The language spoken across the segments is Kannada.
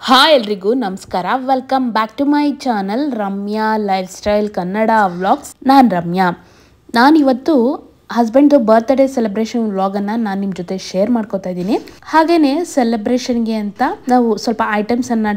ಹಾಯ್ ಎಲ್ರಿಗೂ ನಮಸ್ಕಾರ. Welcome back to my channel Ramya lifestyle Kannada vlogs. ನಾನು ರಮ್ಯಾ. ನಾನಿವತ್ತು ಹಸ್ಬೆಂಡ್ದು ಬರ್ತ್ಡೇ ಸೆಲೆಬ್ರೇಷನ್ ವ್ಲಾಗನ್ನು ನಾನು ನಿಮ್ಮ ಜೊತೆ ಶೇರ್ ಮಾಡ್ಕೋತಾ ಇದ್ದೀನಿ. ಹಾಗೇನೆ ಸೆಲೆಬ್ರೇಷನ್ಗೆ ಅಂತ ನಾವು ಸ್ವಲ್ಪ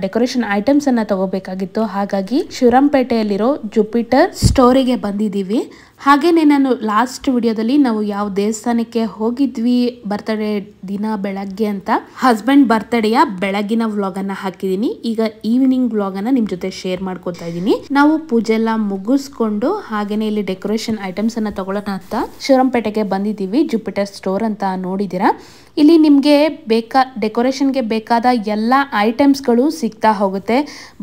ಡೆಕೋರೇಷನ್ ಐಟಮ್ಸನ್ನು ತಗೋಬೇಕಾಗಿತ್ತು. ಹಾಗಾಗಿ ಶಿವರಾಂಪೇಟೆಯಲ್ಲಿರೋ ಜುಪಿಟರ್ ಸ್ಟೋರಿಗೆ ಬಂದಿದ್ದೀವಿ. ಹಾಗೇನೆ ನಾನು ಲಾಸ್ಟ್ ವಿಡಿಯೋದಲ್ಲಿ ನಾವು ಯಾವ ದೇವಸ್ಥಾನಕ್ಕೆ ಹೋಗಿದ್ವಿ ಬರ್ತ್ಡೇ ದಿನ ಬೆಳಗ್ಗೆ ಅಂತ ಹಸ್ಬೆಂಡ್ ಬರ್ತ್ಡೇಯ ಬೆಳಗಿನ ವ್ಲಾಗನ್ನು ಹಾಕಿದ್ದೀನಿ. ಈಗ ಈವ್ನಿಂಗ್ ವ್ಲಾಗನ್ನು ನಿಮ್ಮ ಜೊತೆ ಶೇರ್ ಮಾಡ್ಕೊತಾ ಇದ್ದೀನಿ. ನಾವು ಪೂಜೆ ಎಲ್ಲ ಮುಗಿಸ್ಕೊಂಡು ಹಾಗೇನೆ ಇಲ್ಲಿ ಡೆಕೋರೇಷನ್ ಐಟಮ್ಸ್ ಅನ್ನ ತಗೊಳ್ಳೋಣ ಅಂತ ಶಿವರಾಂಪೇಟೆಗೆ ಬಂದಿದ್ದೀವಿ. ಜುಪಿಟರ್ ಸ್ಟೋರ್ ಅಂತ ನೋಡಿದ್ದೀರಾ. ಇಲ್ಲಿ ನಿಮಗೆ ಡೆಕೋರೇಷನ್ಗೆ ಬೇಕಾದ ಎಲ್ಲ ಐಟಮ್ಸ್ಗಳು ಸಿಗ್ತಾ ಹೋಗುತ್ತೆ.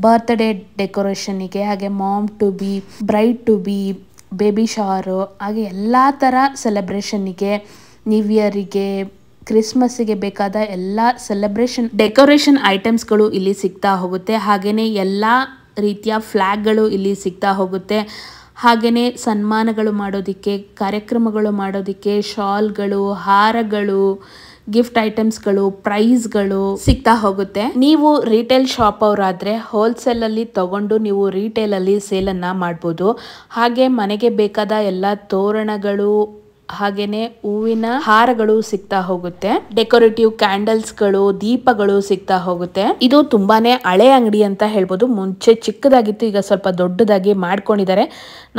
ಬರ್ತ್ಡೇ ಡೆಕೋರೇಷನ್ಗೆ, ಹಾಗೆ mom to be, bride to be, baby shower, ಹಾಗೆ ಎಲ್ಲ ಥರ ಸೆಲೆಬ್ರೇಷನ್ನಿಗೆ, ನ್ಯೂ ಇಯರಿಗೆ, ಕ್ರಿಸ್ಮಸ್ಸಿಗೆ ಬೇಕಾದ ಎಲ್ಲ ಡೆಕೋರೇಷನ್ ಐಟಮ್ಸ್ಗಳು ಇಲ್ಲಿ ಸಿಗ್ತಾ ಹೋಗುತ್ತೆ. ಹಾಗೆಯೇ ಎಲ್ಲ ರೀತಿಯ ಫ್ಲ್ಯಾಗ್ಗಳು ಇಲ್ಲಿ ಸಿಗ್ತಾ ಹೋಗುತ್ತೆ. ಹಾಗೆಯೇ ಸನ್ಮಾನಗಳು ಮಾಡೋದಕ್ಕೆ, ಕಾರ್ಯಕ್ರಮಗಳು ಮಾಡೋದಕ್ಕೆ ಶಾಲ್ಗಳು, ಹಾರಗಳು, ಗಿಫ್ಟ್ ಐಟಮ್ಸ್ಗಳು, ಪ್ರೈಸ್ಗಳು ಸಿಗ್ತಾ ಹೋಗುತ್ತೆ. ನೀವು ರಿಟೇಲ್ ಶಾಪ್ ಅವರಾದರೆ ಹೋಲ್ಸೇಲಲ್ಲಿ ತಗೊಂಡು ನೀವು ರಿಟೇಲಲ್ಲಿ ಸೇಲನ್ನು ಮಾಡ್ಬೋದು. ಹಾಗೆ ಮನೆಗೆ ಬೇಕಾದ ಎಲ್ಲ ತೋರಣಗಳು, ಹಾಗೇನೆ ಹೂವಿನ ಹಾರಗಳು ಸಿಗ್ತಾ ಹೋಗುತ್ತೆ. ಡೆಕೋರೇಟಿವ್ ಕ್ಯಾಂಡಲ್ಸ್ಗಳು, ದೀಪಗಳು ಸಿಗ್ತಾ ಹೋಗುತ್ತೆ. ಇದು ತುಂಬಾನೇ ಹಳೆ ಅಂಗಡಿ ಅಂತ ಹೇಳ್ಬೋದು. ಮುಂಚೆ ಚಿಕ್ಕದಾಗಿತ್ತು, ಈಗ ಸ್ವಲ್ಪ ದೊಡ್ಡದಾಗಿ ಮಾಡ್ಕೊಂಡಿದ್ದಾರೆ.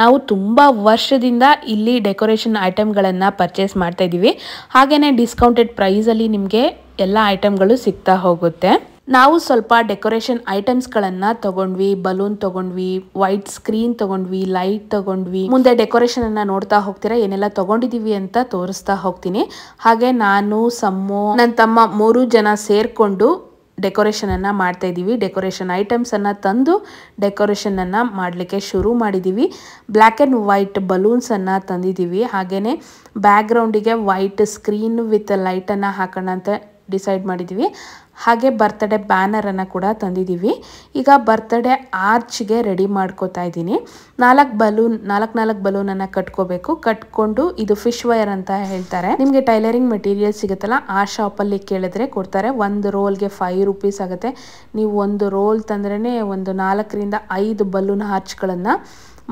ನಾವು ತುಂಬಾ ವರ್ಷದಿಂದ ಇಲ್ಲಿ ಡೆಕೋರೇಷನ್ ಐಟಮ್ಗಳನ್ನ ಪರ್ಚೇಸ್ ಮಾಡ್ತಾ ಇದೀವಿ. ಹಾಗೇನೆ ಡಿಸ್ಕೌಂಟೆಡ್ ಪ್ರೈಸ್ ಅಲ್ಲಿ ನಿಮಗೆ ಎಲ್ಲ ಐಟಮ್ಗಳು ಸಿಗ್ತಾ ಹೋಗುತ್ತೆ. ನಾವು ಸ್ವಲ್ಪ ಡೆಕೋರೇಷನ್ ಐಟಮ್ಸ್ಗಳನ್ನು ತಗೊಂಡ್ವಿ. ಬಲೂನ್ ತಗೊಂಡ್ವಿ, ವೈಟ್ ಸ್ಕ್ರೀನ್ ತಗೊಂಡ್ವಿ, ಲೈಟ್ ತಗೊಂಡ್ವಿ. ಮುಂದೆ ಡೆಕೋರೇಷನ್ ಅನ್ನ ನೋಡ್ತಾ ಹೋಗ್ತೀರಾ, ಏನೆಲ್ಲ ತಗೊಂಡಿದೀವಿ ಅಂತ ತೋರಿಸ್ತಾ ಹೋಗ್ತೀನಿ. ಹಾಗೆ ನಾನು, ಸಮ್ಮು, ನನ್ನ ತಮ್ಮ 3 ಜನ ಸೇರ್ಕೊಂಡು ಡೆಕೋರೇಷನ್ ಅನ್ನ ಮಾಡ್ತಾ ಇದೀವಿ. ಡೆಕೋರೇಷನ್ ಐಟಮ್ಸ್ ಅನ್ನ ತಂದು ಡೆಕೋರೇಷನ್ ಅನ್ನ ಮಾಡಲಿಕ್ಕೆ ಶುರು ಮಾಡಿದೀವಿ. ಬ್ಲ್ಯಾಕ್ ಅಂಡ್ ವೈಟ್ ಬಲೂನ್ಸ್ ಅನ್ನ ತಂದಿದೀವಿ. ಹಾಗೇನೆ ಬ್ಯಾಕ್ ಗ್ರೌಂಡಿಗೆ ವೈಟ್ ಸ್ಕ್ರೀನ್ ವಿತ್ ಲೈಟ್ ಅನ್ನ ಹಾಕೋಣ ಅಂತ ಡಿಸೈಡ್ ಮಾಡಿದೀವಿ. ಹಾಗೆ ಬರ್ತ್ಡೇ ಬ್ಯಾನರ್ ಅನ್ನ ಕೂಡ ತಂದಿದ್ದೀವಿ. ಈಗ ಬರ್ತ್ಡೇ ಆರ್ಚ್ಗೆ ರೆಡಿ ಮಾಡ್ಕೋತಾ ಇದ್ದೀನಿ. 4 ಬಲೂನ್ ಅನ್ನ ಕಟ್ಕೋಬೇಕು. ಕಟ್ಕೊಂಡು ಇದು ಫಿಶ್ ವೈರ್ ಅಂತ ಹೇಳ್ತಾರೆ. ನಿಮ್ಗೆ ಟೈಲರಿಂಗ್ ಮೆಟೀರಿಯಲ್ ಸಿಗುತ್ತಲ್ಲ, ಆ ಶಾಪಲ್ಲಿ ಕೇಳಿದ್ರೆ ಕೊಡ್ತಾರೆ. ಒಂದು ರೋಲ್ಗೆ 5 ರೂಪೀಸ್ ಆಗುತ್ತೆ. ನೀವು ಒಂದು ರೋಲ್ ತಂದ್ರೇನೆ ಒಂದು 4 ರಿಂದ 5 ಬಲೂನ್ ಆರ್ಚ್ಗಳನ್ನ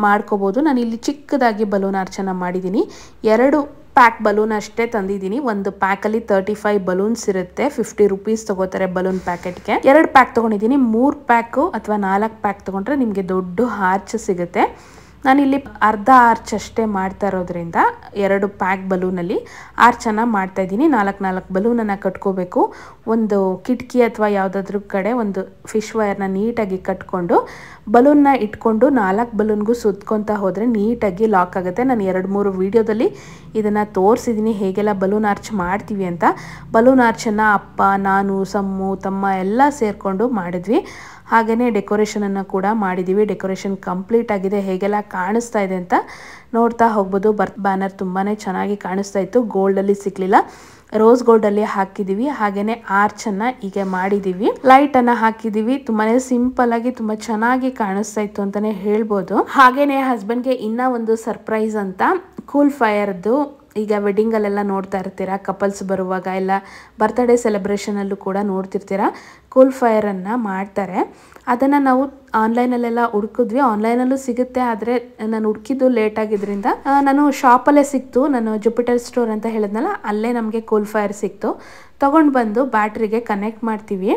ಮಾಡ್ಕೋಬಹುದು. ನಾನು ಇಲ್ಲಿ ಚಿಕ್ಕದಾಗಿ ಬಲೂನ್ ಆರ್ಚನ್ನ ಮಾಡಿದ್ದೀನಿ. 2 ಪ್ಯಾಕ್ ಬಲೂನ್ ಅಷ್ಟೇ ತಂದಿದ್ದೀನಿ. ಒಂದು ಪ್ಯಾಕಲ್ಲಿ 35 ಬಲೂನ್ಸ್ ಇರುತ್ತೆ. 50 ರೂಪೀಸ್ ತಗೋತಾರೆ ಬಲೂನ್ ಪ್ಯಾಕೆಟ್ಗೆ. 2 ಪ್ಯಾಕ್ ತಗೊಂಡಿದ್ದೀನಿ. 3 ಪ್ಯಾಕು ಅಥವಾ 4 ಪ್ಯಾಕ್ ತಗೊಂಡ್ರೆ ನಿಮಗೆ ದೊಡ್ಡ ಆರ್ಚ್ ಸಿಗುತ್ತೆ. ನಾನಿಲ್ಲಿ ಅರ್ಧ ಆರ್ಚ್ ಅಷ್ಟೇ ಮಾಡ್ತಾ ಇರೋದ್ರಿಂದ 2 ಪ್ಯಾಕ್ ಬಲೂನಲ್ಲಿ ಆರ್ಚನ್ನು ಮಾಡ್ತಾ ಇದ್ದೀನಿ. 4 ಬಲೂನನ್ನು ಕಟ್ಕೋಬೇಕು. ಒಂದು ಕಿಟಕಿ ಅಥವಾ ಯಾವುದಾದ್ರೂ ಕಡೆ ಒಂದು ಫಿಶ್ ವೈರ್ನ ನೀಟಾಗಿ ಕಟ್ಕೊಂಡು ಬಲೂನ್ನ ಇಟ್ಕೊಂಡು 4 ಬಲೂನ್ಗೂ ಸುತ್ಕೊತಾ ಹೋದರೆ ನೀಟಾಗಿ ಲಾಕ್ ಆಗುತ್ತೆ. ನಾನು 2-3 ವಿಡಿಯೋದಲ್ಲಿ ಇದನ್ನು ತೋರಿಸಿದ್ದೀನಿ ಹೇಗೆಲ್ಲ ಬಲೂನ್ ಆರ್ಚ್ ಮಾಡ್ತೀವಿ ಅಂತ. ಬಲೂನ್ ಆರ್ಚನ್ನು ಅಪ್ಪ, ನಾನು, ಸಮ್ಮು, ತಮ್ಮ ಎಲ್ಲ ಸೇರಿಕೊಂಡು ಮಾಡಿದ್ವಿ. ಹಾಗೆಯೇ ಡೆಕೋರೇಷನನ್ನು ಕೂಡ ಮಾಡಿದ್ದೀವಿ. ಡೆಕೋರೇಷನ್ ಕಂಪ್ಲೀಟ್ ಆಗಿದೆ. ಹೇಗೆಲ್ಲ ಕಾಣಿಸ್ತಾ ಇದೆ ಅಂತ ನೋಡ್ತಾ ಹೋಗ್ಬೋದು. ಬ್ಯಾನರ್ ತುಂಬಾ ಚೆನ್ನಾಗಿ ಕಾಣಿಸ್ತಾ ಇತ್ತು. ಗೋಲ್ಡಲ್ಲಿ ಸಿಕ್ಕಲಿಲ್ಲ, ರೋಸ್ ಗೋಲ್ಡಲ್ಲಿ ಹಾಕಿದ್ದೀವಿ. ಹಾಗೆಯೇ ಆರ್ಚನ್ನು ಹೀಗೆ ಮಾಡಿದ್ದೀವಿ. ಲೈಟನ್ನು ಹಾಕಿದ್ದೀವಿ. ತುಂಬಾ ಸಿಂಪಲ್ ಆಗಿ ತುಂಬ ಚೆನ್ನಾಗಿ ಕಾಣಿಸ್ತಾ ಇತ್ತು ಅಂತಲೇ ಹೇಳ್ಬೋದು. ಹಾಗೆಯೇ ಹಸ್ಬೆಂಡ್ಗೆ ಇನ್ನೂ ಒಂದು ಸರ್ಪ್ರೈಸ್ ಅಂತ ಕೂಲ್ ಫೈರ್ದು, ಈಗ ವೆಡ್ಡಿಂಗಲ್ಲೆಲ್ಲ ನೋಡ್ತಾ ಇರ್ತೀರಾ, ಕಪಲ್ಸ್ ಬರುವಾಗ ಎಲ್ಲ ಬರ್ತ್ಡೇ ಸೆಲೆಬ್ರೇಷನಲ್ಲೂ ಕೂಡ ನೋಡ್ತಿರ್ತೀರಾ, ಕೂಲ್ ಫೈರನ್ನು ಮಾಡ್ತಾರೆ. ಅದನ್ನು ನಾವು ಆನ್ಲೈನಲ್ಲೆಲ್ಲ ಹುಡುಕಿದ್ವಿ. ಆನ್ಲೈನಲ್ಲೂ ಸಿಗುತ್ತೆ, ಆದರೆ ನಾನು ಹುಡುಕಿದ್ದು ಲೇಟ್ ಆಗಿದ್ದರಿಂದ ನಾನು ಶಾಪಲ್ಲೇ ಸಿಕ್ತು. ನಾನು ಜುಪಿಟರ್ ಸ್ಟೋರ್ ಅಂತ ಹೇಳಿದ್ನಲ್ಲ, ಅಲ್ಲೇ ನಮಗೆ ಕೂಲ್ ಫೈರ್ ಸಿಕ್ತು. ತೊಗೊಂಡು ಬಂದು ಬ್ಯಾಟ್ರಿಗೆ ಕನೆಕ್ಟ್ ಮಾಡ್ತೀವಿ.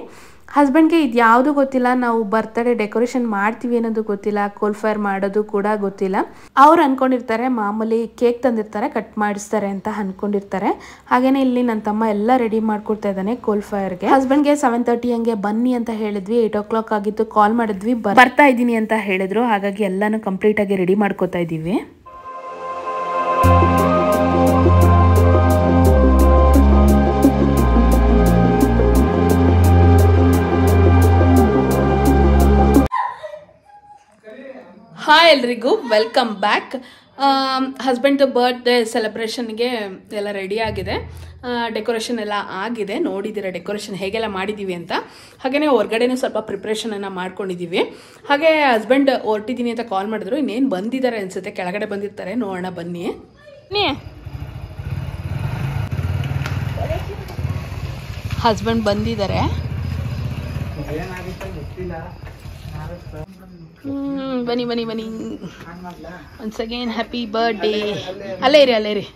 ಹಸ್ಬೆಂಡ್ಗೆ ಇದು ಯಾವುದು ಗೊತ್ತಿಲ್ಲ, ನಾವು ಬರ್ತ್ಡೇ ಡೆಕೋರೇಷನ್ ಮಾಡ್ತೀವಿ ಅನ್ನೋದು ಗೊತ್ತಿಲ್ಲ, ಕೂಲ್ ಫೈರ್ ಮಾಡೋದು ಕೂಡ ಗೊತ್ತಿಲ್ಲ. ಅವ್ರು ಅನ್ಕೊಂಡಿರ್ತಾರೆ ಮಾಮೂಲಿ ಕೇಕ್ ತಂದಿರ್ತಾರೆ, ಕಟ್ ಮಾಡಿಸ್ತಾರೆ ಅಂತ ಅನ್ಕೊಂಡಿರ್ತಾರೆ. ಹಾಗೇನೆ ಇಲ್ಲಿ ನನ್ನ ತಮ್ಮ ಎಲ್ಲ ರೆಡಿ ಮಾಡ್ಕೊಡ್ತಾ ಇದ್ದಾನೆ ಕೂಲ್ ಫೈರ್ಗೆ. ಹಸ್ಬೆಂಡ್ಗೆ 7:30 ಹಂಗೆ ಬನ್ನಿ ಅಂತ ಹೇಳಿದ್ವಿ. 8 o'clock ಆಗಿತ್ತು, ಕಾಲ್ ಮಾಡಿದ್ವಿ, ಬರ್ತಾ ಇದ್ದೀನಿ ಅಂತ ಹೇಳಿದ್ರು. ಹಾಗಾಗಿ ಎಲ್ಲಾನು ಕಂಪ್ಲೀಟ್ ಆಗಿ ರೆಡಿ ಮಾಡ್ಕೋತಾ ಇದ್ದೀವಿ. ಹಾಯ್ ಎಲ್ರಿಗೂ, ವೆಲ್ಕಮ್ ಬ್ಯಾಕ್. ಹಸ್ಬೆಂಡ್ದು ಬರ್ತ್ಡೇ ಸೆಲೆಬ್ರೇಷನ್ಗೆ ಎಲ್ಲ ರೆಡಿ ಆಗಿದೆ. ಡೆಕೋರೇಷನ್ ಎಲ್ಲ ಆಗಿದೆ. ನೋಡಿದ್ದೀರಾ ಡೆಕೋರೇಷನ್ ಹೇಗೆಲ್ಲ ಮಾಡಿದ್ದೀವಿ ಅಂತ. ಹಾಗೆಯೇ ಹೊರಗಡೆನೂ ಸ್ವಲ್ಪ ಪ್ರಿಪ್ರೇಷನನ್ನು ಮಾಡ್ಕೊಂಡಿದ್ದೀವಿ. ಹಾಗೆ ಹಸ್ಬೆಂಡ್ ಹೊರಟಿದ್ದೀನಿ ಅಂತ ಕಾಲ್ ಮಾಡಿದ್ರು. ಇನ್ನೇನು ಬಂದಿದ್ದಾರೆ ಅನಿಸುತ್ತೆ, ಕೆಳಗಡೆ ಬಂದಿರ್ತಾರೆ, ನೋಡೋಣ ಬನ್ನಿ. ಹಸ್ಬೆಂಡ್ ಬಂದಿದ್ದಾರೆ. ಬನ್ನಿ ಬನ್ನಿ ಬನ್ನಿ. Once again happy birthday. ಅಲ್ಲೇ ಇರಿ.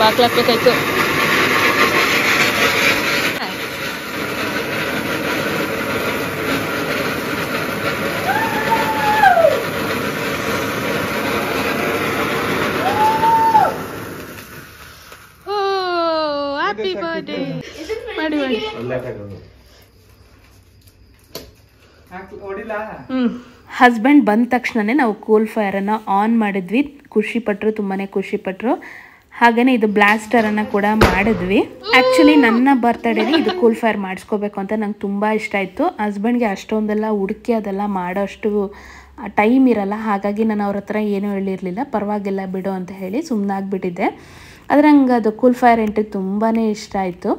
ಬಾಕ್ಲಾಕ್ಬೇಕಾಯ್ತು. ಹ್ಯಾಪಿ ಬರ್ಡೇ ಮಾಡಿ. ಹಸ್ಬೆಂಡ್ ಬಂದ ತಕ್ಷಣನೇ ನಾವು ಕೂಲ್ ಫೈರನ್ನು ಆನ್ ಮಾಡಿದ್ವಿ. ತುಂಬಾ ಖುಷಿ ಪಟ್ಟರು. ಹಾಗೆಯೇ ಇದು ಬ್ಲಾಸ್ಟರನ್ನು ಕೂಡ ಮಾಡಿದ್ವಿ. ಆ್ಯಕ್ಚುಲಿ ನನ್ನ ಬರ್ತಡೇಗೆ ಇದು ಕೂಲ್ ಫೈರ್ ಮಾಡಿಸ್ಕೋಬೇಕು ಅಂತ ನಂಗೆ ತುಂಬ ಇಷ್ಟ ಆಯಿತು. ಹಸ್ಬೆಂಡ್ಗೆ ಅಷ್ಟೊಂದೆಲ್ಲ ಹುಡುಕಿ ಅದೆಲ್ಲ ಮಾಡೋಷ್ಟು ಟೈಮ್ ಇರಲ್ಲ. ಹಾಗಾಗಿ ನಾನು ಅವ್ರ ಹತ್ರ ಏನೂ ಹೇಳಿರಲಿಲ್ಲ. ಪರವಾಗಿಲ್ಲ ಬಿಡು ಅಂತ ಹೇಳಿ ಸುಮ್ಮನಾಗ್ಬಿಟ್ಟಿದ್ದೆ. ಆದರೆ ನಂಗೆ ಅದು ಕೂಲ್ ಫೈರ್ ಎಂಟ್ರಿ ತುಂಬಾ ಇಷ್ಟ ಆಯಿತು.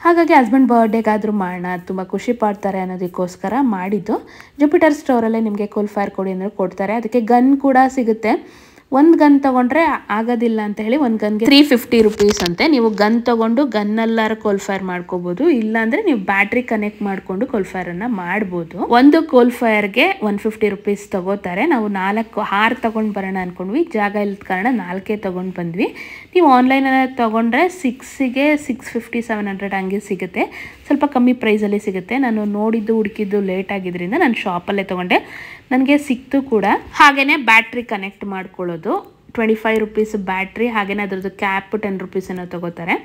ಹಾಗಾಗಿ ಹಸ್ಬೆಂಡ್ ಬರ್ಡೇಗಾದರೂ ಮಾಡೋಣ, ತುಂಬ ಖುಷಿ ಪಡ್ತಾರೆ ಅನ್ನೋದಕ್ಕೋಸ್ಕರ ಮಾಡಿದ್ದು. ಜುಪಿಟರ್ ಸ್ಟೋರಲ್ಲೇ ನಿಮಗೆ ಕೂಲ್ ಫೈರ್ ಕೊಡಿ ಅಂದರೆ ಕೊಡ್ತಾರೆ. ಅದಕ್ಕೆ ಗನ್ ಕೂಡ ಸಿಗುತ್ತೆ. ಒಂದು ಗನ್ ತೊಗೊಂಡ್ರೆ ಆಗೋದಿಲ್ಲ ಅಂತ ಹೇಳಿ ಒಂದು ಗನ್ಗೆ 350 ರುಪೀಸ್ ಅಂತೆ. ನೀವು ಗನ್ ತೊಗೊಂಡು ಗನ್ನಲ್ಲಾರು ಕೋಲ್ ಫೈರ್ ಮಾಡ್ಕೋಬೋದು. ಇಲ್ಲಾಂದರೆ ನೀವು ಬ್ಯಾಟ್ರಿ ಕನೆಕ್ಟ್ ಮಾಡಿಕೊಂಡು ಕೋಲ್ ಫೈರನ್ನು ಮಾಡ್ಬೋದು. ಒಂದು ಕೋಲ್ ಫೈರ್ಗೆ 150 ರುಪೀಸ್ ತೊಗೋತಾರೆ. ನಾವು 6 ತೊಗೊಂಡು ಬರೋಣ ಅಂದ್ಕೊಂಡ್ವಿ. ಜಾಗ ಇಲ್ಲದ ಕಾರಣ 4 ತೊಗೊಂಡು ಬಂದ್ವಿ. ನೀವು ಆನ್ಲೈನಲ್ಲಿ ತೊಗೊಂಡ್ರೆ 6ಗೆ 650 700 ಹಂಗೆ ಸಿಗುತ್ತೆ. ಸ್ವಲ್ಪ ಕಮ್ಮಿ ಪ್ರೈಸಲ್ಲಿ ಸಿಗುತ್ತೆ. ನಾನು ಹುಡುಕಿದ್ದು ಲೇಟ್ ಆಗಿದ್ದರಿಂದ ನಾನು ಶಾಪಲ್ಲೇ ತೊಗೊಂಡೆ. ನನಗೆ ಸಿಕ್ತು ಕೂಡ. ಹಾಗೆಯೇ ಬ್ಯಾಟ್ರಿ ಕನೆಕ್ಟ್ ಮಾಡ್ಕೊಳ್ಳೋದು 25 ರುಪೀಸ್ ಬ್ಯಾಟ್ರಿ. ಹಾಗೆಯೇ ಅದರದ್ದು ಕ್ಯಾಪ್ 10 ರುಪೀಸ್ ಏನೋ ತೊಗೋತಾರೆ.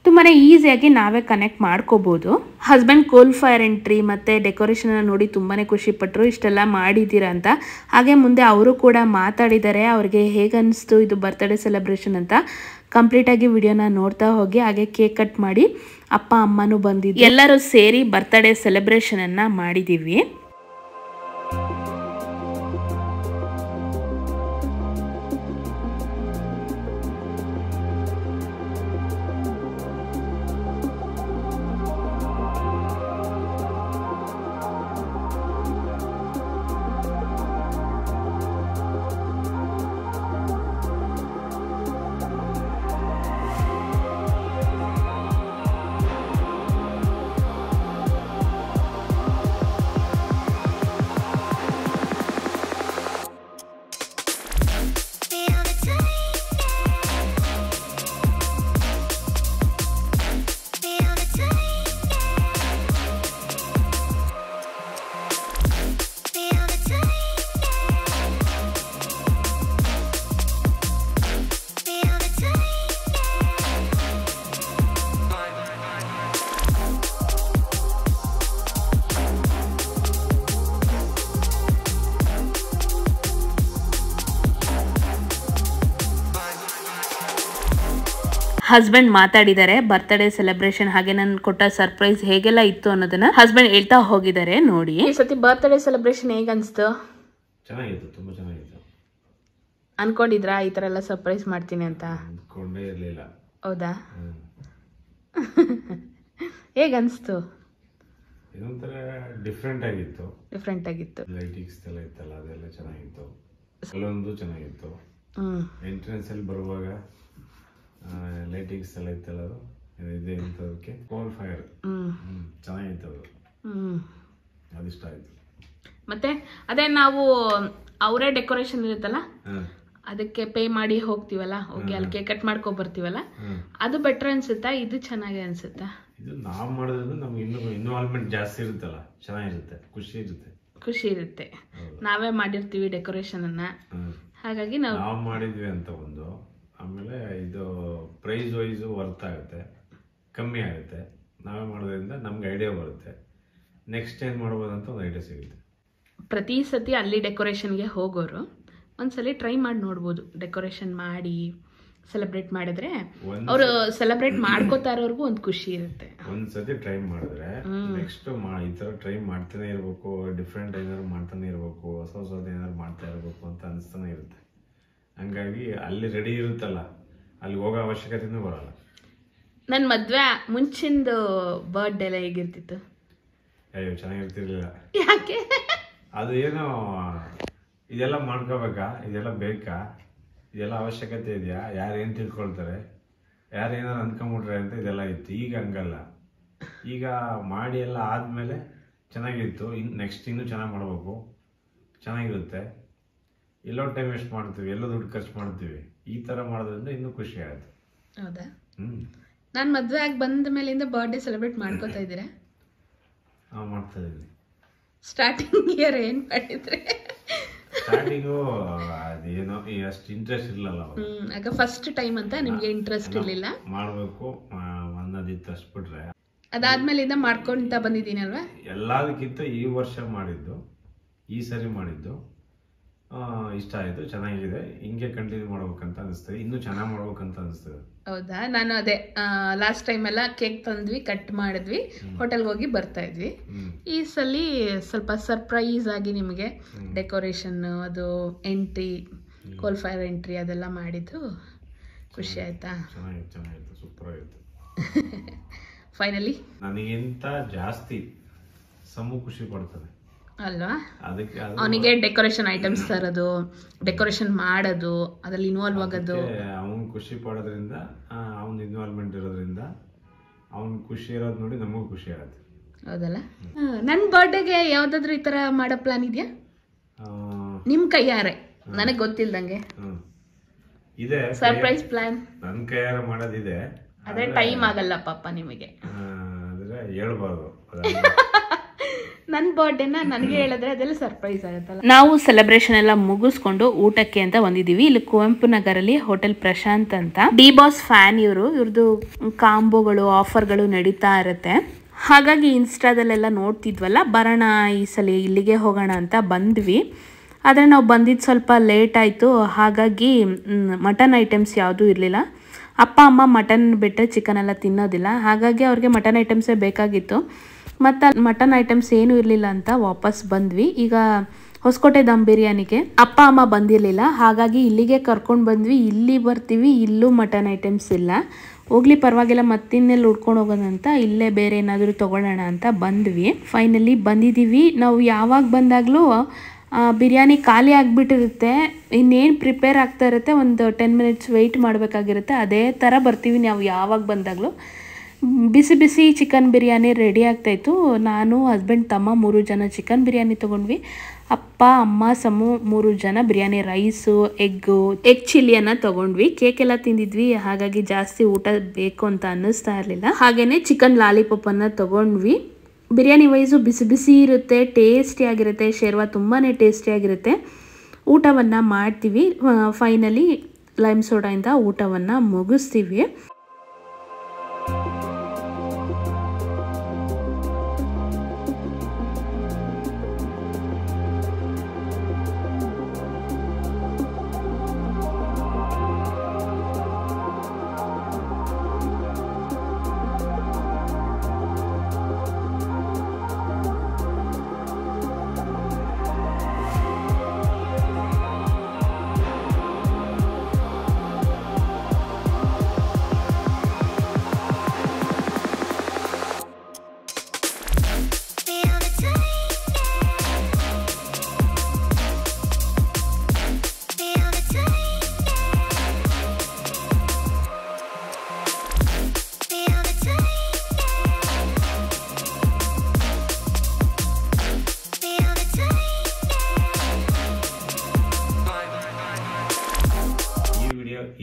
ತುಂಬಾ ಈಸಿಯಾಗಿ ನಾವೇ ಕನೆಕ್ಟ್ ಮಾಡ್ಕೋಬೋದು. ಹಸ್ಬೆಂಡ್ ಕೋಲ್ ಫೈರ್ ಎಂಟ್ರಿ ಮತ್ತು ಡೆಕೋರೇಷನ್ನ ನೋಡಿ ತುಂಬಾ ಖುಷಿಪಟ್ಟರು, ಇಷ್ಟೆಲ್ಲ ಮಾಡಿದ್ದೀರಾ ಅಂತ. ಹಾಗೆ ಮುಂದೆ ಅವರು ಕೂಡ ಮಾತಾಡಿದ್ದಾರೆ. ಅವ್ರಿಗೆ ಹೇಗೆ ಅನಿಸ್ತು ಇದು ಬರ್ತ್ಡೇ ಸೆಲೆಬ್ರೇಷನ್ ಅಂತ. ಕಂಪ್ಲೀಟಾಗಿ ವಿಡಿಯೋನ ನೋಡ್ತಾ ಹೋಗಿ. ಹಾಗೆ ಕೇಕ್ ಕಟ್ ಮಾಡಿ ಅಪ್ಪ ಅಮ್ಮನೂ ಬಂದಿದ್ದು, ಎಲ್ಲರೂ ಸೇರಿ ಬರ್ತ್ಡೇ ಸೆಲೆಬ್ರೇಷನನ್ನು ಮಾಡಿದ್ದೀವಿ. ಹಸ್ಬೆಂಡ್ ಮಾತಾಡಿದ್ದಾರೆ ಬರ್ತ್ಡೇ ಸೆಲೆಬ್ರೇಷನ್, ಹಾಗೆ ನಾನು ಕೊಟ್ಟ ಸರ್ಪ್ರೈಸ್ ಹೇಗೆಲ್ಲ ಇತ್ತು ಅನ್ನೋದನ್ನ ಹಸ್ಬೆಂಡ್ ಹೇಳ್ತಾ ಹೋಗಿದ್ದಾರೆ. ನೋಡಿ ಈ ಸತಿ ಬರ್ತ್ಡೇ ಸೆಲೆಬ್ರೇಷನ್ ಹೇಗೆ ಅನ್ಸ್ತು? ಚೆನ್ನಾಗಿತ್ತು, ತುಂಬಾ ಚೆನ್ನಾಗಿತ್ತು. ಅನ್ಕೊಂಡಿದ್ರಾ ಈ ತರ ಎಲ್ಲ ಸರ್ಪ್ರೈಸ್ ಮಾಡ್ತೀನಿ ಅಂತ? ಅನ್ಕೊಂಡೇ ಇರಲಿಲ್ಲ. ಹೌದಾ? ಹೇಗೆ ಅನ್ಸ್ತು? ಇದೊಂಥರ ಡಿಫ್ರೆಂಟ್ ಆಗಿತ್ತು. ಲೈಟಿಂಗ್ಸ್ ಎಲ್ಲ ಇತ್ತಲ್ಲ, ಅದೆಲ್ಲ ಚೆನ್ನಾಗಿತ್ತು. ಕೆಲವೊಂದು ಚೆನ್ನಾಗಿತ್ತು. ಎಂಟ್ರೆನ್ಸ್ ಅಲ್ಲಿ ಬರುವಾಗ ಲೈಟಿಂಗ್ಸ್ ಎಲ್ಲ ಇತ್ತಲ್ಲ, ಅದು ಇದೆ ಅಂತದಕ್ಕೆ ಕೋಲ್ ಫೈರ್ ಚೆನ್ನಾಗಿತ್ತು. ಅದಿಷ್ಟ ಆಯ್ತು. ಮತ್ತೆ ಅದೇ ನಾವು ಅವರೇ ಡೆಕೋರೇಷನ್ ಇರುತ್ತಲ್ಲ ಅದಕ್ಕೆ ಪೇ ಮಾಡಿ ಹೋಗ್ತೀವಲ್ಲ, ಹೋಗಿ ಅಲ್ಲಿ ಕೇಕ್ ಕಟ್ ಮಾಡ್ಕೊಂಡ್ ಬರ್ತೀವಲ್ಲ, ಅದು ಬೆಟರ್ ಅನ್ಸುತ್ತಾ ಇದು ಚೆನ್ನಾಗಿ ಅನ್ಸುತ್ತಾ? ಇದು ನಾವ್ ಮಾಡೋದ್ರಿಂದ ನಮ್ಗೆ ಇನ್ನೂ ಇನ್ವಾಲ್ವ್ಮೆಂಟ್ ಜಾಸ್ತಿ ಇರುತ್ತಲ್ಲ, ಚೆನ್ನಾಗಿರುತ್ತೆ, ಖುಷಿ ಇರುತ್ತೆ. ನಾವೇ ಮಾಡಿರ್ತೀವಿ ಡೆಕೋರೇಷನ್ ಅನ್ನ, ಹಾಗಾಗಿ ನಾವು ಮಾಡಿದ್ವಿ ಅಂತ ಒಂದು. ಆಮೇಲೆ ಇದು ಪ್ರೈಸ್ ವೈಸ್ ವರ್ತ್ ಆಗುತ್ತೆ, ಕಮ್ಮಿ ಆಗುತ್ತೆ. ನಾವೇ ಮಾಡೋದ್ರಿಂದ ನಮ್ಗೆ ಐಡಿಯಾ ಬರುತ್ತೆ, ನೆಕ್ಸ್ಟ್ ಏನ್ ಮಾಡ್ಬೋದಂತ ಒಂದು ಐಡಿಯಾ ಸಿಗುತ್ತೆ. ಪ್ರತಿ ಸತಿ ಅಲ್ಲಿ ಡೆಕೋರೇಷನ್ಗೆ ಹೋಗೋರು ಒಂದ್ಸಲಿ ಟ್ರೈ ಮಾಡಿ ನೋಡ್ಬೋದು. ಡೆಕೋರೇಷನ್ ಮಾಡಿ ಸೆಲೆಬ್ರೇಟ್ ಮಾಡಿದ್ರೆ ಅವರು ಸೆಲೆಬ್ರೇಟ್ ಮಾಡ್ಕೋತಾ ಇರೋರ್ಗು ಒಂದು ಖುಷಿ ಇರುತ್ತೆ. ಒಂದ್ಸತಿ ಟ್ರೈ ಮಾಡಿದ್ರೆ ನೆಕ್ಸ್ಟ್ ಈ ತರ ಟ್ರೈ ಮಾಡ್ತಾನೆ ಇರ್ಬೇಕು, ಡಿಫ್ರೆಂಟ್ ಏನಾದ್ರು ಮಾಡ್ತಾನೆ ಇರ್ಬೇಕು, ಹೊಸ ಹೊಸದ್ ಏನಾದ್ರು ಮಾಡ್ತಾ ಇರ್ಬೇಕು ಅಂತ ಅನಿಸ್ತಾನೆ ಇರುತ್ತೆ. ಹಂಗಾಗಿ ಅಲ್ಲಿ ರೆಡಿ ಇರುತ್ತಲ್ಲ, ಅಲ್ಲಿ ಹೋಗೋ ಅವಶ್ಯಕತೆನೂ ಬರಲ್ಲ. ನನ್ನ ಮದ್ವೆ ಮುಂಚಿಂದು ಬರ್ತ್ಡೇ ಎಲ್ಲ ಹೇಗಿರ್ತಿತ್ತು? ಅಯ್ಯೋ ಚೆನ್ನಾಗಿರ್ತಿರ್ಲಿಲ್ಲ. ಯಾಕೆ? ಅದು ಏನೋ ಇದೆಲ್ಲ ಮಾಡ್ಕೋಬೇಕಾ, ಇದೆಲ್ಲ ಬೇಕಾ, ಇದೆಲ್ಲ ಅವಶ್ಯಕತೆ ಇದೆಯಾ, ಯಾರು ಏನು ತಿಳ್ಕೊಳ್ತಾರೆ, ಯಾರು ಏನಾರು ಅಂದ್ಕೊಂಬಿಟ್ರೆ ಅಂತ ಇದೆಲ್ಲ ಇತ್ತು. ಈಗ ಹಂಗಲ್ಲ. ಈಗ ಮಾಡಿ ಎಲ್ಲ ಆದಮೇಲೆ ಚೆನ್ನಾಗಿತ್ತು, ನೆಕ್ಸ್ಟ್ ಇನ್ನೂ ಚೆನ್ನಾಗಿ ಮಾಡಬೇಕು, ಚೆನ್ನಾಗಿರುತ್ತೆ. ಎಲ್ಲೋ ಟೈಮ್ ವೇಸ್ಟ್ ಮಾಡ್ತೀವಿ, ಎಲ್ಲೋ ದುಡ್ಡು ಖರ್ಚು ಮಾಡ್ತೀವಿ. ಈ ಥರ ಮಾಡೋದ್ರಿಂದ ಇನ್ನೂ ಖುಷಿ ಆಗುತ್ತೆ. ಹೌದಾ? ನಾನು ಮದುವೆ ಆಗಿ ಬಂದ ಮೇಲಿಂದ ಬರ್ಡೇ ಸೆಲೆಬ್ರೇಟ್ ಮಾಡ್ಕೋತಾ ಇದ್ದೀರಾ? ಹಾಂ, ಮಾಡ್ತಾ ಇದ್ದೀನಿ. ಸ್ಟಾರ್ಟಿಂಗ್ ಇಯರ್ ಏನು ಮಾಡಿದ್ರೆ? ಸ್ಟಾರ್ಟಿಂಗು ಅದೇನೋ ಅಷ್ಟು ಇಂಟ್ರೆಸ್ಟ್ ಇರಲಿಲ್ಲ. ಆಗ ಫಸ್ಟ್ ಟೈಮ್ ಅಂತ ನಿಮಗೆ ಇಂಟ್ರೆಸ್ಟ್ ಇರಲಿಲ್ಲ, ಮಾಡಬೇಕು ಅನ್ನೋದಿತ್ತು ಅಷ್ಟು ಬಿಟ್ರೆ. ಅದಾದ್ಮೇಲಿಂದ ಮಾಡ್ಕೊಂತ ಬಂದಿದ್ದೀನಿ ಅಲ್ವಾ? ಎಲ್ಲದಕ್ಕಿಂತ ಈ ವರ್ಷ ಮಾಡಿದ್ದು, ಈ ಸರಿ ಮಾಡಿದ್ದು ಇಷ್ಟ ಆಯಿತು, ಚೆನ್ನಾಗಿದೆ. ಹಿಂಗೆ ಕಂಟಿನ್ಯೂ ಮಾಡ್ಬೇಕಂತ ಅನಿಸ್ತದೆ, ಇನ್ನೂ ಚೆನ್ನಾಗಿ ಮಾಡ್ಬೇಕಂತ ಅನಿಸ್ತದೆ. ಹೌದಾ? ನಾನು ಅದೇ ಲಾಸ್ಟ್ ಟೈಮ್ ಎಲ್ಲ ಕೇಕ್ ತಂದ್ವಿ, ಕಟ್ ಮಾಡಿದ್ವಿ, ಹೋಟೆಲ್ಗೆ ಹೋಗಿ ಬರ್ತಾ ಇದ್ವಿ. ಈ ಸಲ ಸ್ವಲ್ಪ ಸರ್ಪ್ರೈಸ್ ಆಗಿ ನಿಮಗೆ ಡೆಕೋರೇಷನ್, ಅದು ಎಂಟ್ರಿ, ಕೋಲ್ ಫೈರ್ ಎಂಟ್ರಿ ಅದೆಲ್ಲ ಮಾಡಿದ್ದು ಖುಷಿ ಆಯ್ತಾ? ಚೆನ್ನಾಗಿತ್ತು, ಸೂಪರ್ ಆಗಿತ್ತು. ಫೈನಲಿ ನನಗಿಂತ ಜಾಸ್ತಿ ಸಮೂ ಖುಷಿ ಪಡ್ತದೆ ಅಲ್ವಾ? ಅದಕ್ಕೆ ಅವನಿಗೆ ಡೆಕೋರೇಷನ್ ಐಟಮ್ಸ್ ತರೋದು, ಡೆಕೋರೇಷನ್ ಮಾಡೋದು, ಅದ್ರಲ್ಲಿ ಇನ್ವಾಲ್ವ್ ಆಗೋದು, ಅವನು ಖುಷಿ ಪಡೋದ್ರಿಂದ, ಅವನ ಇನ್ವಾಲ್ವ್ಮೆಂಟ್ ಇರೋದ್ರಿಂದ, ಅವನ್ ಖುಷಿ ಇರೋದು ನೋಡಿ ನಮಗೂ ಖುಷಿ ಆಗುತ್ತೆ. ಹೌದಲ್ಲ? ನನ್ನ ಬರ್ಡೇಗೆ ಯಾವ್ದಾದ್ರು ಈ ತರ ಮಾಡೋ ಪ್ಲಾನ್ ಇದೆಯಾ ನಿಮ್ ಕೈಯಾರೆ? ನನಗೆ ಗೊತ್ತಿಲ್ದಂಗೆ ಇದೆ ಸರ್ಪ್ರೈಸ್ ಪ್ಲಾನ್. ನನ್ನ ಕೈಯಾರೆ ಮಾಡೋದಿದೆ, ಅದೇ ಟೈಮ್ ಆಗಲ್ಲ ಪಾಪ ನಿಮಗೆ. ಅಂದ್ರೆ ಹೇಳ್ಬಾರ್ದು. ನನ್ನ ಬರ್ಡೇನ ನನಗೆ ಹೇಳಿದ್ರೆ ಅದೆಲ್ಲ ಸರ್ಪ್ರೈಸ್ ಆಗುತ್ತಲ್ಲ. ನಾವು ಸೆಲೆಬ್ರೇಷನ್ ಎಲ್ಲ ಮುಗಿಸ್ಕೊಂಡು ಊಟಕ್ಕೆ ಅಂತ ಬಂದಿದ್ದೀವಿ. ಇಲ್ಲಿ ಕುವೆಂಪು ನಗರಲ್ಲಿ ಹೋಟೆಲ್ ಪ್ರಶಾಂತ್ ಅಂತ. ಡಿ ಬಾಸ್ ಫ್ಯಾನ್ ಇವ್ರದ್ದು ಕಾಂಬೋಗಳು, ಆಫರ್ಗಳು ನಡೀತಾ ಇರುತ್ತೆ. ಹಾಗಾಗಿ ಇನ್ಸ್ಟಾದಲ್ಲೆಲ್ಲ ನೋಡ್ತಿದ್ವಲ್ಲ, ಬರೋಣ ಈ ಸಲ ಇಲ್ಲಿಗೆ ಹೋಗೋಣ ಅಂತ ಬಂದ್ವಿ. ಆದರೆ ನಾವು ಬಂದಿದ್ದು ಸ್ವಲ್ಪ ಲೇಟ್ ಆಯಿತು. ಹಾಗಾಗಿ ಮಟನ್ ಐಟಮ್ಸ್ ಯಾವುದೂ ಇರಲಿಲ್ಲ. ಅಪ್ಪ ಅಮ್ಮ ಮಟನ್ ಬಿಟ್ಟರೆ ಚಿಕನ್ ಎಲ್ಲ ತಿನ್ನೋದಿಲ್ಲ, ಹಾಗಾಗಿ ಅವ್ರಿಗೆ ಮಟನ್ ಐಟಮ್ಸೇ ಬೇಕಾಗಿತ್ತು. ಮತ್ತು ಮಟನ್ ಐಟಮ್ಸ್ ಏನೂ ಇರಲಿಲ್ಲ ಅಂತ ವಾಪಸ್ ಬಂದ್ವಿ. ಈಗ ಹೊಸಕೋಟೆ ದಮ್ ಬಿರಿಯಾನಿಗೆ ಅಪ್ಪ ಅಮ್ಮ ಬಂದಿರಲಿಲ್ಲ, ಹಾಗಾಗಿ ಇಲ್ಲಿಗೆ ಕರ್ಕೊಂಡು ಬಂದ್ವಿ. ಇಲ್ಲಿ ಬರ್ತೀವಿ, ಇಲ್ಲೂ ಮಟನ್ ಐಟಮ್ಸ್ ಇಲ್ಲ. ಹೋಗ್ಲಿ ಪರವಾಗಿಲ್ಲ, ಮತ್ತಿನ್ನೆಲ್ಲಿ ಉಡ್ಕೊಂಡು ಹೋಗೋದಂತ ಇಲ್ಲೇ ಬೇರೆ ಏನಾದರೂ ತೊಗೊಳ್ಳೋಣ ಅಂತ ಬಂದ್ವಿ. ಫೈನಲಿ ಬಂದಿದ್ದೀವಿ. ನಾವು ಯಾವಾಗ ಬಂದಾಗಲೂ ಬಿರಿಯಾನಿ ಖಾಲಿ ಆಗಿಬಿಟ್ಟಿರುತ್ತೆ, ಇನ್ನೇನು ಪ್ರಿಪೇರ್ ಆಗ್ತಾ ಇರುತ್ತೆ, ಒಂದು 10 ಮಿನಿಟ್ಸ್ ವೆಯ್ಟ್ ಮಾಡಬೇಕಾಗಿರುತ್ತೆ. ಅದೇ ಥರ ಬರ್ತೀವಿ ನಾವು ಯಾವಾಗ ಬಂದಾಗಲೂ. ಬಿಸಿ ಬಿಸಿ ಚಿಕನ್ ಬಿರಿಯಾನಿ ರೆಡಿ ಆಗ್ತಾಯಿತ್ತು. ನಾನು, ಹಸ್ಬೆಂಡ್, ತಮ್ಮ 3 ಜನ ಚಿಕನ್ ಬಿರಿಯಾನಿ ತೊಗೊಂಡ್ವಿ. ಅಪ್ಪ ಅಮ್ಮ ಸಮು 3 ಜನ ಬಿರಿಯಾನಿ ರೈಸು, ಎಗ್ ಚಿಲ್ಲಿಯನ್ನು ತೊಗೊಂಡ್ವಿ. ಕೇಕ್ ಎಲ್ಲ ತಿಂದಿದ್ವಿ, ಹಾಗಾಗಿ ಜಾಸ್ತಿ ಊಟ ಬೇಕು ಅಂತ ಅನ್ನಿಸ್ತಾ ಇರಲಿಲ್ಲ. ಹಾಗೆಯೇ ಚಿಕನ್ ಲಾಲಿಪಾಪನ್ನು ತೊಗೊಂಡ್ವಿ. ಬಿರಿಯಾನಿ ವೈಸು ಬಿಸಿ ಬಿಸಿ ಇರುತ್ತೆ, ಟೇಸ್ಟಿಯಾಗಿರುತ್ತೆ. ಶೇರ್ವಾ ತುಂಬಾ ಟೇಸ್ಟಿಯಾಗಿರುತ್ತೆ. ಊಟವನ್ನು ಮಾಡ್ತೀವಿ. ಫೈನಲಿ ಲೈಮ್ ಸೋಡಾಯಿಂದ ಊಟವನ್ನು ಮುಗಿಸ್ತೀವಿ.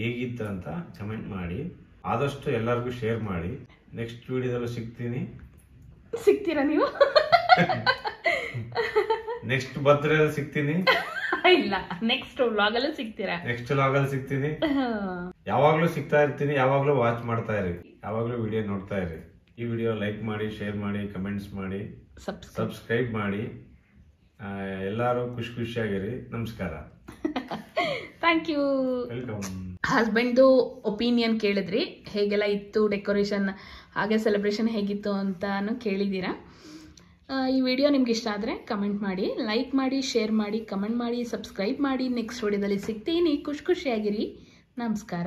ಹೇಗಿತ್ತು ಅಂತ ಕಮೆಂಟ್ ಮಾಡಿ, ಆದಷ್ಟು ಎಲ್ಲರಿಗೂ ಶೇರ್ ಮಾಡಿ. ನೆಕ್ಸ್ಟ್ ವಿಡಿಯೋದಲ್ಲೂ ಸಿಗ್ತೀರಾ ನೀವು? ನೆಕ್ಸ್ಟ್ ಬರ್ತ್ಡೇ ಸಿಗ್ತೀನಿ. ಇಲ್ಲ, ನೆಕ್ಸ್ಟ್ ವ್ಲಾಗಲ್ಲೂ ಸಿಗ್ತೀರಾ? ನೆಕ್ಸ್ಟ್ ವ್ಲಾಗಲ್ಲಿ ಸಿಗ್ತೀನಿ. ಯಾವಾಗ್ಲೂ ಸಿಗ್ತಾ ಇರ್ತೀನಿ. ಯಾವಾಗ್ಲೂ ವಾಚ್ ಮಾಡ್ತಾ ಇರಿ, ಯಾವಾಗ್ಲೂ ವಿಡಿಯೋ ನೋಡ್ತಾ ಇರಿ. ಈ ವಿಡಿಯೋ ಲೈಕ್ ಮಾಡಿ, ಶೇರ್ ಮಾಡಿ, ಕಮೆಂಟ್ಸ್ ಮಾಡಿ, ಸಬ್ಸ್ಕ್ರೈಬ್ ಮಾಡಿ. ಎಲ್ಲರೂ ಖುಷಿಯಾಗಿರಿ. ನಮಸ್ಕಾರ. Thank you. ವೆಲ್ಕಮ್. ಹಸ್ಬೆಂಡ್ದು ಒಪಿನಿಯನ್ ಕೇಳಿದ್ರಿ, ಹೇಗೆಲ್ಲ ಇತ್ತು ಡೆಕೋರೇಷನ್, ಹಾಗೆ ಸೆಲೆಬ್ರೇಷನ್ ಹೇಗಿತ್ತು ಅಂತಾನು ಕೇಳಿದ್ದೀರಾ. ಈ ವಿಡಿಯೋ ನಿಮ್ಗೆ ಇಷ್ಟ ಆದರೆ ಕಮೆಂಟ್ ಮಾಡಿ, ಲೈಕ್ ಮಾಡಿ, ಶೇರ್ ಮಾಡಿ, ಕಮೆಂಟ್ ಮಾಡಿ, ಸಬ್ಸ್ಕ್ರೈಬ್ ಮಾಡಿ. ನೆಕ್ಸ್ಟ್ ವಿಡಿಯೋದಲ್ಲಿ ಸಿಗ್ತೀನಿ. ಖುಷಿಯಾಗಿರಿ. ನಮಸ್ಕಾರ.